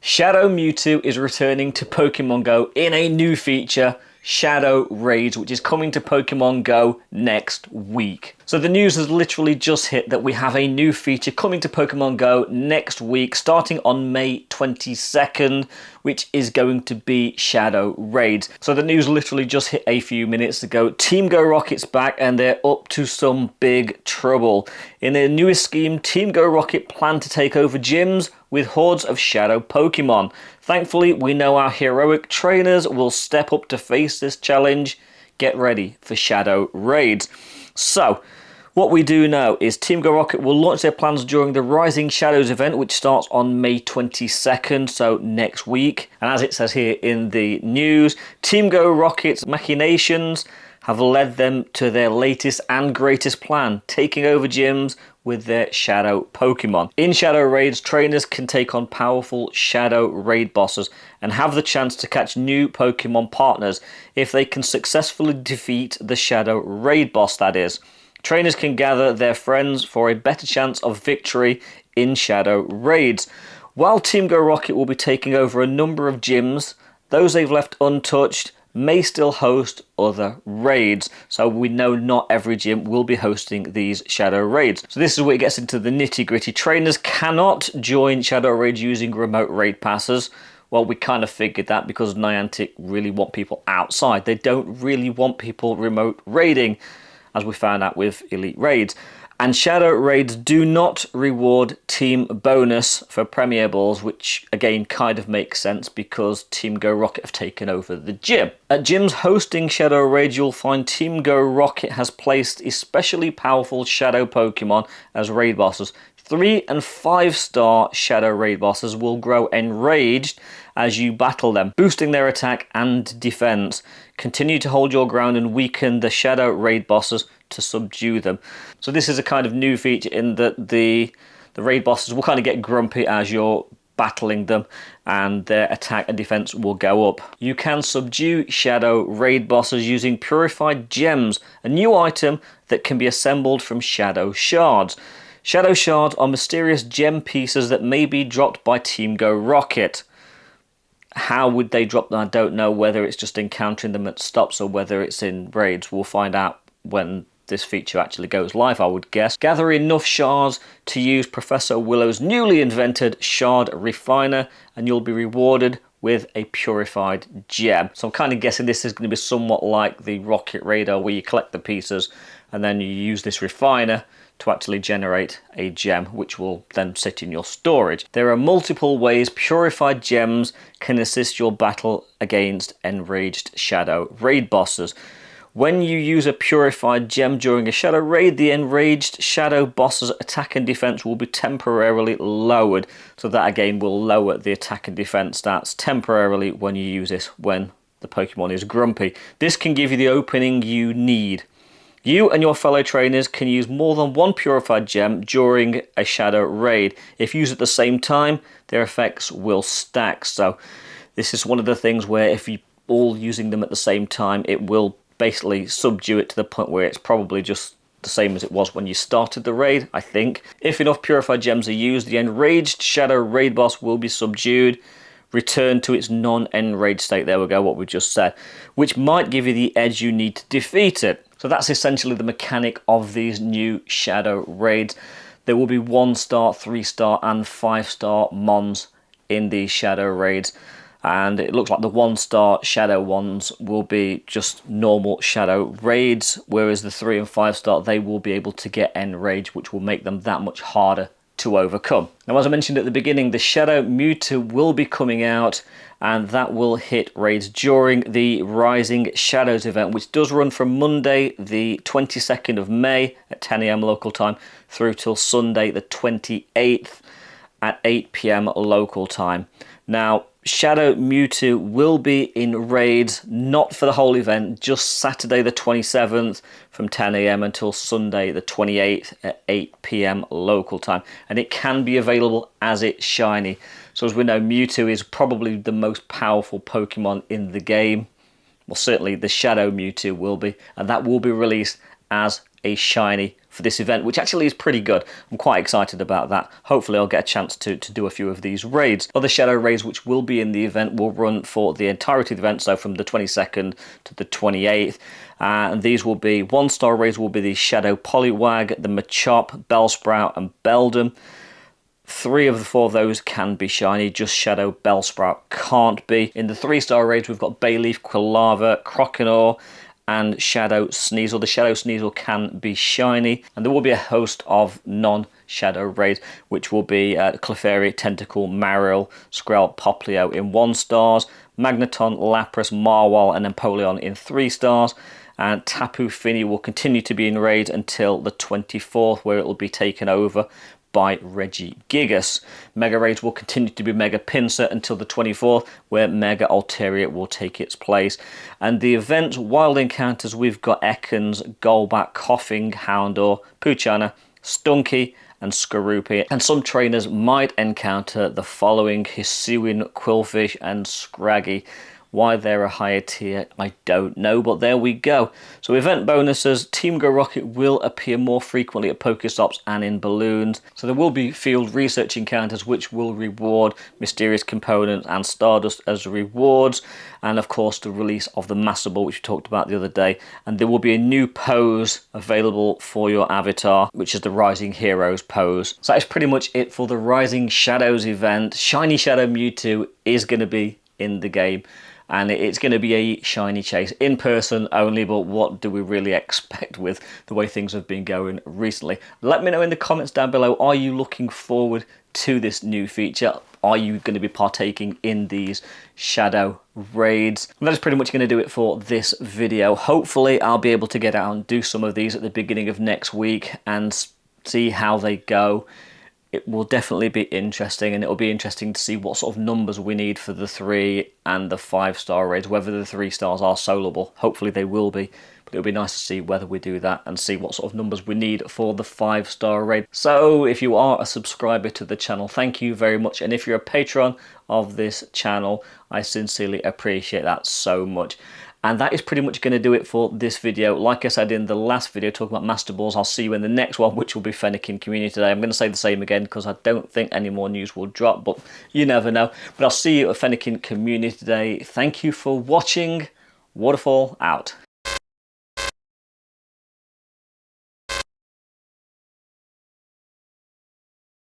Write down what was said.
Shadow Mewtwo is returning to Pokemon Go in a new feature, Shadow Raids, which is coming to Pokemon Go next week. So the news has literally just hit that we have a new feature coming to Pokemon Go next week, starting on May 22nd, which is going to be Shadow Raids. So the news literally just hit a few minutes ago. Team Go Rocket's back and they're up to some big trouble. In their newest scheme, Team Go Rocket plan to take over gyms with hordes of Shadow Pokemon. Thankfully, we know our heroic trainers will step up to face this challenge. Get ready for Shadow Raids. So, what we do know is Team Go Rocket will launch their plans during the Rising Shadows event, which starts on May 22nd, so next week. And as it says here in the news, Team Go Rocket's machinations have led them to their latest and greatest plan, taking over gyms with their Shadow Pokemon. In Shadow Raids, trainers can take on powerful Shadow Raid bosses and have the chance to catch new Pokemon partners if they can successfully defeat the Shadow Raid boss, that is. Trainers can gather their friends for a better chance of victory in Shadow Raids. While Team Go Rocket will be taking over a number of gyms, those they've left untouched may still host other raids. So we know not every gym will be hosting these Shadow Raids. So this is where it gets into the nitty-gritty. Trainers cannot join Shadow Raids using remote raid passes. Well, we kind of figured that because Niantic really want people outside. They don't really want people remote raiding, as we found out with Elite Raids. And Shadow Raids do not reward team bonus for Premier Balls, which again kind of makes sense because Team Go Rocket have taken over the gym. At gyms hosting Shadow Raids, you'll find Team Go Rocket has placed especially powerful Shadow Pokemon as raid bosses. 3 and 5 star Shadow Raid bosses will grow enraged as you battle them, boosting their attack and defense. Continue to hold your ground and weaken the Shadow Raid bosses to subdue them. So this is a kind of new feature in that the raid bosses will kind of get grumpy as you're battling them and their attack and defense will go up. You can subdue Shadow Raid bosses using Purified Gems, a new item that can be assembled from Shadow Shards. Shadow Shards are mysterious gem pieces that may be dropped by Team Go Rocket. How would they drop them? I don't know, whether it's just encountering them at stops or whether it's in raids. We'll find out when this feature actually goes live, I would guess. Gather enough shards to use Professor Willow's newly invented Shard Refiner and you'll be rewarded with a Purified Gem. So I'm kind of guessing this is going to be somewhat like the Rocket Radar, where you collect the pieces and then you use this refiner to actually generate a gem, which will then sit in your storage. There are multiple ways Purified Gems can assist your battle against enraged Shadow Raid bosses. When you use a Purified Gem during a Shadow Raid, the enraged Shadow boss's attack and defense will be temporarily lowered. So that again will lower the attack and defense stats temporarily when you use this when the Pokemon is grumpy. This can give you the opening you need. You and your fellow trainers can use more than one Purified Gem during a Shadow Raid. If used at the same time, their effects will stack. So this is one of the things where if you're all using them at the same time, it will basically subdue it to the point where it's probably just the same as it was when you started the raid, I think. If enough Purified Gems are used, the enraged Shadow Raid boss will be subdued, return to its non-enraged state. There we go, what we just said, which might give you the edge you need to defeat it. So that's essentially the mechanic of these new Shadow Raids. There will be 1-star, 3-star and 5-star mons in these Shadow Raids. And it looks like the 1-star Shadow ones will be just normal Shadow Raids, whereas the 3 and 5-star, they will be able to get enraged, which will make them that much harder to overcome. Now, as I mentioned at the beginning, the Shadow Mewtwo will be coming out, and that will hit raids during the Rising Shadows event, which does run from Monday the 22nd of May at 10 AM local time through till Sunday the 28th at 8 PM local time. Now, Shadow Mewtwo will be in raids, not for the whole event, just Saturday the 27th from 10 AM until Sunday the 28th at 8 PM local time. And it can be available as it's shiny. So as we know, Mewtwo is probably the most powerful Pokemon in the game. Well, certainly the Shadow Mewtwo will be, and that will be released as a shiny for this event, which actually is pretty good. I'm quite excited about that. Hopefully I'll get a chance to do a few of these raids. Other shadow raids which will be in the event will run for the entirety of the event, so from the 22nd to the 28th. And these will be 1-star raids will be the Shadow Poliwag, the Machop, Bellsprout and Beldum. 3 of the 4 of those can be shiny, just Shadow Bellsprout can't be. In the 3-star raids we've got Bayleaf, Quilava, Croconaw and Shadow Sneasel. The Shadow Sneasel can be shiny, and there will be a host of non-shadow raids, which will be Clefairy, Tentacle, Marill, Skrell, Poplio in 1-stars, Magneton, Lapras, Marwal and Empoleon in 3-stars, and Tapu Fini will continue to be in raids until the 24th, where it will be taken over by Regigigas. Mega raids will continue to be Mega Pinsir until the 24th, where Mega Altaria will take its place. And the event wild encounters, we've got Ekans, Golbat, Coughing, Houndour, Poochyena, Stunky and Skorupi. And some trainers might encounter the following: Hisuian, Quillfish and Scraggy. Why they're a higher tier, I don't know, but there we go. So event bonuses, Team Go Rocket will appear more frequently at Pokestops and in balloons. So there will be field research encounters which will reward mysterious components and Stardust as rewards. And of course the release of the Master Ball, which we talked about the other day. And there will be a new pose available for your avatar, which is the Rising Heroes pose. So that is pretty much it for the Rising Shadows event. Shiny Shadow Mewtwo is going to be in the game, and it's going to be a shiny chase in person only, but what do we really expect with the way things have been going recently? Let me know in the comments down below, are you looking forward to this new feature? Are you going to be partaking in these shadow raids? And that is pretty much going to do it for this video. Hopefully I'll be able to get out and do some of these at the beginning of next week and see how they go. It will definitely be interesting, and it'll be interesting to see what sort of numbers we need for the 3 and the 5-star raids, whether the 3 stars are soloable. Hopefully they will be, but it'll be nice to see whether we do that and see what sort of numbers we need for the 5-star raid. So if you are a subscriber to the channel, thank you very much, and if you're a patron of this channel, I sincerely appreciate that so much. And that is pretty much going to do it for this video. Like I said in the last video talking about Master Balls, I'll see you in the next one, which will be Fennekin Community Day. I'm going to say the same again because I don't think any more news will drop, but you never know. But I'll see you at Fennekin Community Day. Thank you for watching. Waterfall out.